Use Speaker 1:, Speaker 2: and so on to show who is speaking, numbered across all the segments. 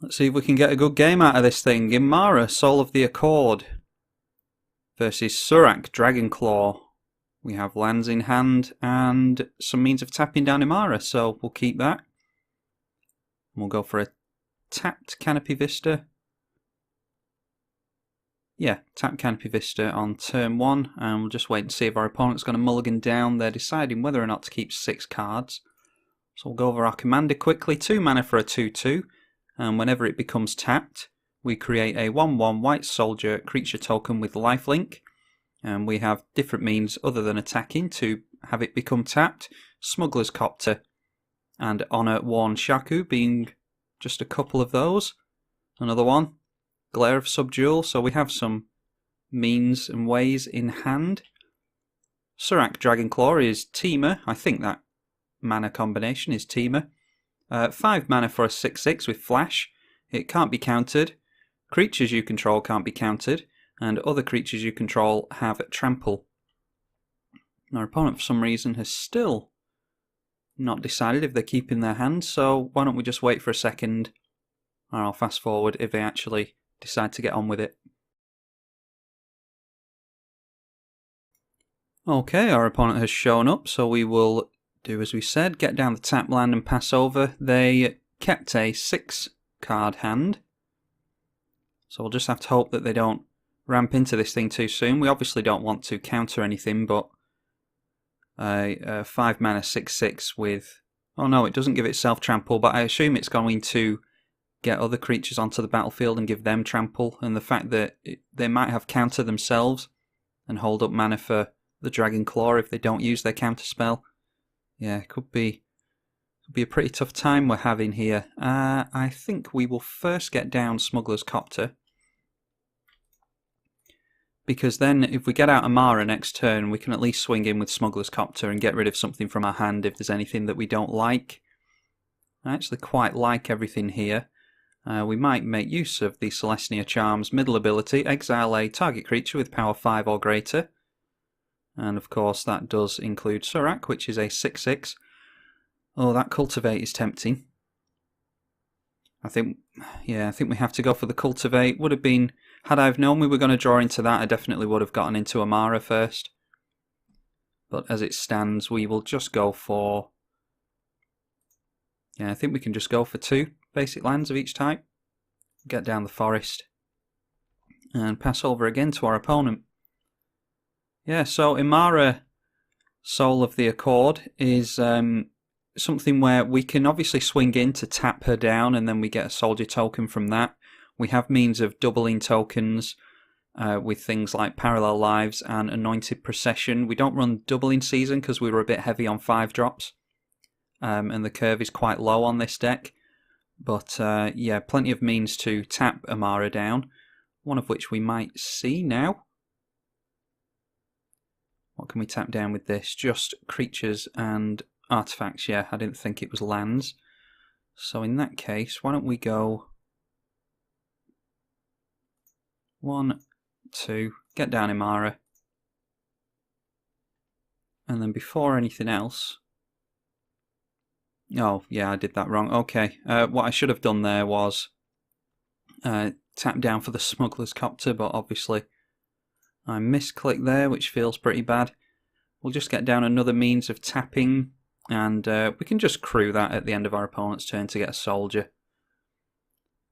Speaker 1: Let's see if we can get a good game out of this thing. Emmara, Soul of the Accord versus Surrak Dragonclaw. We have lands in hand and some means of tapping down Emmara, so we'll keep that. We'll go for a tapped Canopy Vista. Yeah, tap Canopy Vista on turn 1, and we'll just wait and see if our opponent's going to mulligan down. They're deciding whether or not to keep 6 cards. So we'll go over our commander quickly. 2 mana for a 2/2, and whenever it becomes tapped, we create a 1/1 white soldier creature token with lifelink. And we have different means other than attacking to have it become tapped. Smuggler's Copter and Honor Worn Shaku being just a couple of those. Another one. Glare of Subdual, so we have some means and ways in hand. Surrak Dragonclaw is Teamer. I think that mana combination is Teamer. 5 mana for a 6/6 with Flash. It can't be countered. Creatures you control can't be countered, and other creatures you control have Trample. Our opponent for some reason has still not decided if they're keeping their hand, so why don't we just wait for a second, or I'll fast forward if they actually decide to get on with it. Okay, our opponent has shown up, so we will do as we said, get down the tap land and pass over. They kept a 6 card hand, so we'll just have to hope that they don't ramp into this thing too soon. We obviously don't want to counter anything, but a 5 mana 6/6 with... Oh no, it doesn't give itself trample, but I assume it's going to get other creatures onto the battlefield and give them trample, and the fact that they might have counter themselves and hold up mana for the Dragonclaw if they don't use their counter spell. Yeah, it could be a pretty tough time we're having here. I think we will first get down Smuggler's Copter, because then if we get out Emmara next turn, we can at least swing in with Smuggler's Copter and get rid of something from our hand if there's anything that we don't like. I actually quite like everything here. We might make use of the Celestia Charm's middle ability, exile a target creature with power 5 or greater. And of course that does include Surrak, which is a 6/6. Oh, that Cultivate is tempting. I think we have to go for the Cultivate. Would have been, had I have known we were going to draw into that, I definitely would have gotten into Emmara first. But as it stands, we will just go for... Yeah, I think we can just go for 2 basic lands of each type. Get down the forest. And pass over again to our opponent. Yeah, so Emmara, Soul of the Accord, is something where we can obviously swing in to tap her down, and then we get a soldier token from that. We have means of doubling tokens with things like Parallel Lives and Anointed Procession. We don't run doubling season because we were a bit heavy on 5-drops. And the curve is quite low on this deck. But yeah, plenty of means to tap Emmara down, one of which we might see now. What can we tap down with this? Just creatures and artifacts. Yeah, I didn't think it was lands. So in that case, why don't we go 1, 2, get down Emmara. And then before anything else... Oh, yeah, I did that wrong. Okay, what I should have done there was tap down for the Smuggler's Copter, but obviously I misclicked there, which feels pretty bad. We'll just get down another means of tapping, and we can just crew that at the end of our opponent's turn to get a soldier.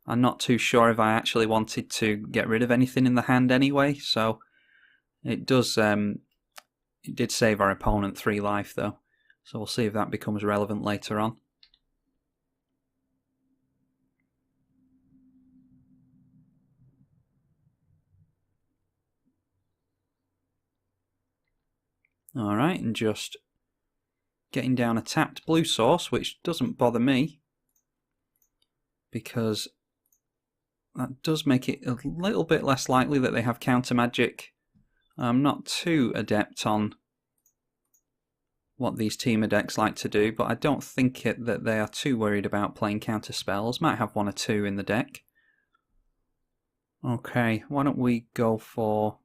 Speaker 1: I'm not too sure if I actually wanted to get rid of anything in the hand anyway, so it does. It did save our opponent 3 life though. So we'll see if that becomes relevant later on. Alright, and just getting down a tapped blue source, which doesn't bother me, because that does make it a little bit less likely that they have counter magic. I'm not too adept on what these teamer decks like to do, but I don't think that they are too worried about playing counter spells. Might have 1 or 2 in the deck. Okay, why don't we go for...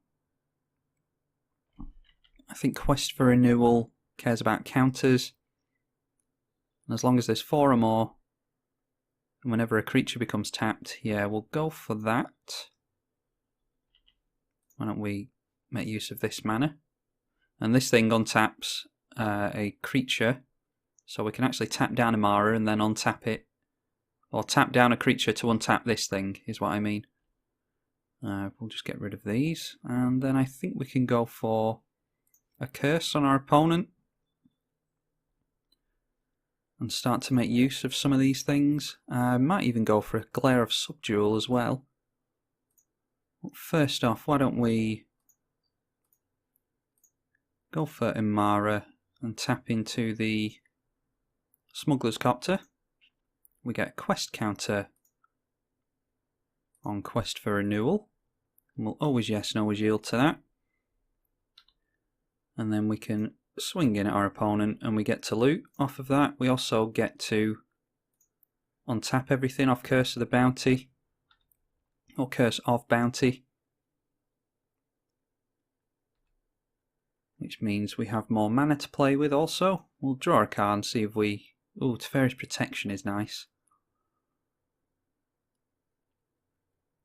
Speaker 1: I think Quest for Renewal cares about counters. And as long as there's 4 or more, And whenever a creature becomes tapped, yeah, we'll go for that. Why don't we make use of this mana? And this thing untaps a creature, so we can actually tap down Emmara and then untap it. Or tap down a creature to untap this thing, is what I mean. We'll just get rid of these, and then I think we can go for a curse on our opponent and start to make use of some of these things. Might even go for a Glare of Subdual as well. First off, why don't we go for Emmara and tap into the Smuggler's Copter. We get a quest counter on Quest for Renewal. And we'll always yes and always yield to that. And then we can swing in at our opponent and we get to loot off of that. We also get to untap everything off Curse of the Bounty, or Curse of Bounty, which means we have more mana to play with also. We'll draw a card and see if we... Ooh, Teferi's Protection is nice.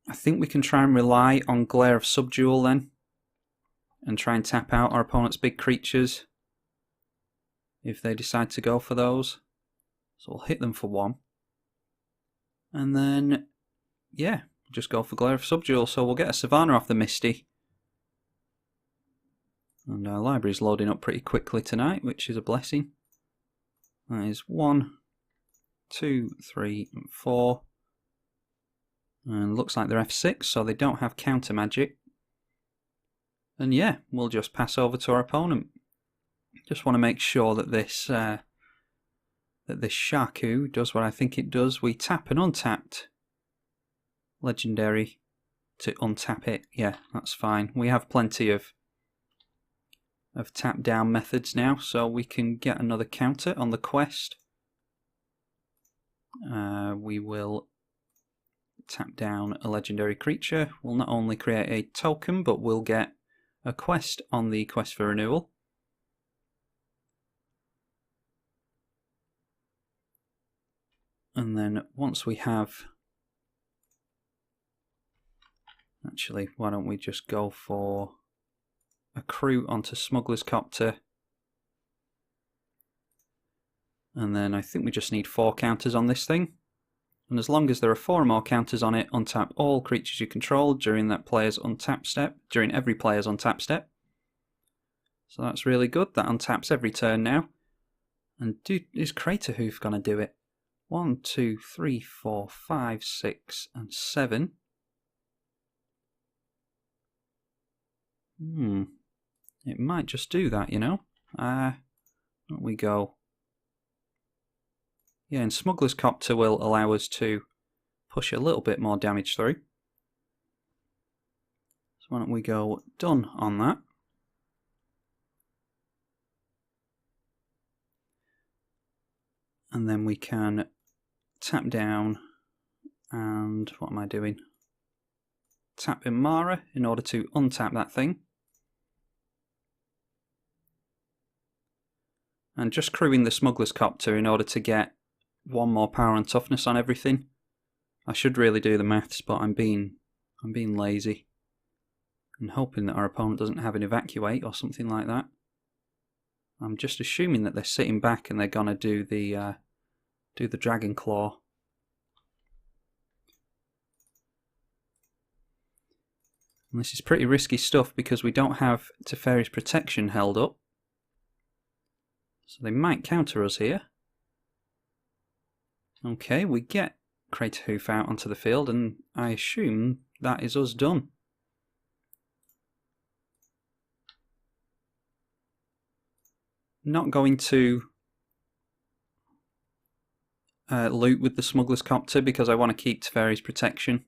Speaker 1: I think we can try and rely on Glare of Subdual then, and try and tap out our opponent's big creatures if they decide to go for those. So we'll hit them for 1. And then, yeah, just go for Glare of Subdual. So we'll get a Savannah off the Misty. And our library's loading up pretty quickly tonight, which is a blessing. That is 1, 2, 3, and 4. And looks like they're F6, so they don't have counter magic. And yeah, we'll just pass over to our opponent. Just want to make sure that this Shaku does what I think it does. We tap an untapped legendary to untap it. Yeah, that's fine. We have plenty of tap down methods now, so we can get another counter on the quest. We will tap down a legendary creature. We'll not only create a token, but we'll get a quest on the Quest for Renewal. And then once we have... Actually, why don't we just go for a crew onto Smuggler's Copter. And then I think we just need 4 counters on this thing. And as long as there are 4 or more counters on it, untap all creatures you control during that player's untap step, during every player's untap step. So that's really good. That untaps every turn now. And is Crater Hoof going to do it? 1, 2, 3, 4, 5, 6, and 7. It might just do that, you know. There we go. Yeah, and Smuggler's Copter will allow us to push a little bit more damage through. So why don't we go done on that. And then we can tap down and what am I doing? Tap Emmara in order to untap that thing. And just crewing the Smuggler's Copter in order to get 1 more power and toughness on everything. I should really do the maths, but I'm being lazy. And hoping that our opponent doesn't have an Evacuate or something like that. I'm just assuming that they're sitting back and they're gonna do the Dragonclaw. And this is pretty risky stuff because we don't have Teferi's Protection held up. So they might counter us here. Okay, we get Crater Hoof out onto the field, and I assume that is us done. Not going to loot with the Smuggler's Copter because I want to keep Teferi's Protection.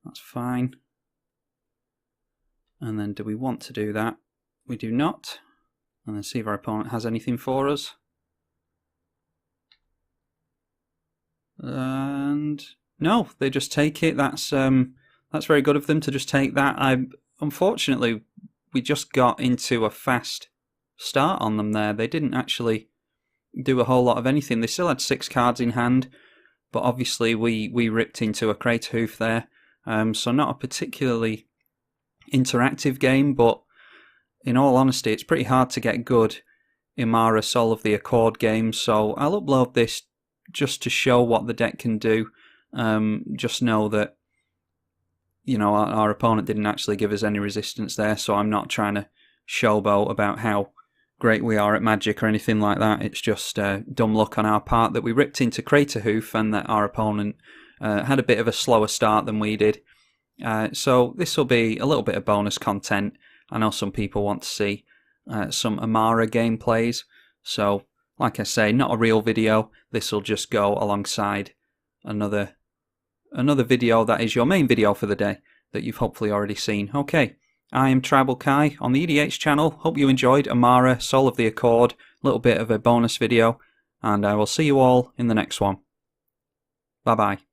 Speaker 1: That's fine. And then do we want to do that? We do not. And then see if our opponent has anything for us. And no, they just take it. That's very good of them to just take that. Unfortunately, we just got into a fast start on them there. They didn't actually do a whole lot of anything. They still had 6 cards in hand, but obviously we ripped into a Crater Hoof there. So not a particularly interactive game, but in all honesty, it's pretty hard to get good Emmara Soul of the Accord games. So I'll upload this just to show what the deck can do. Just know that, you know, our opponent didn't actually give us any resistance there, so I'm not trying to showboat about how great we are at Magic or anything like that. It's just dumb luck on our part that we ripped into Crater Hoof and that our opponent had a bit of a slower start than we did. So this will be a little bit of bonus content. I know some people want to see some Emmara gameplays, so like I say, not a real video. This will just go alongside another video that is your main video for the day that you've hopefully already seen. Okay, I am tribalkai on the EDH channel. Hope you enjoyed Emmara Soul of the Accord, a little bit of a bonus video, and I will see you all in the next one. Bye bye.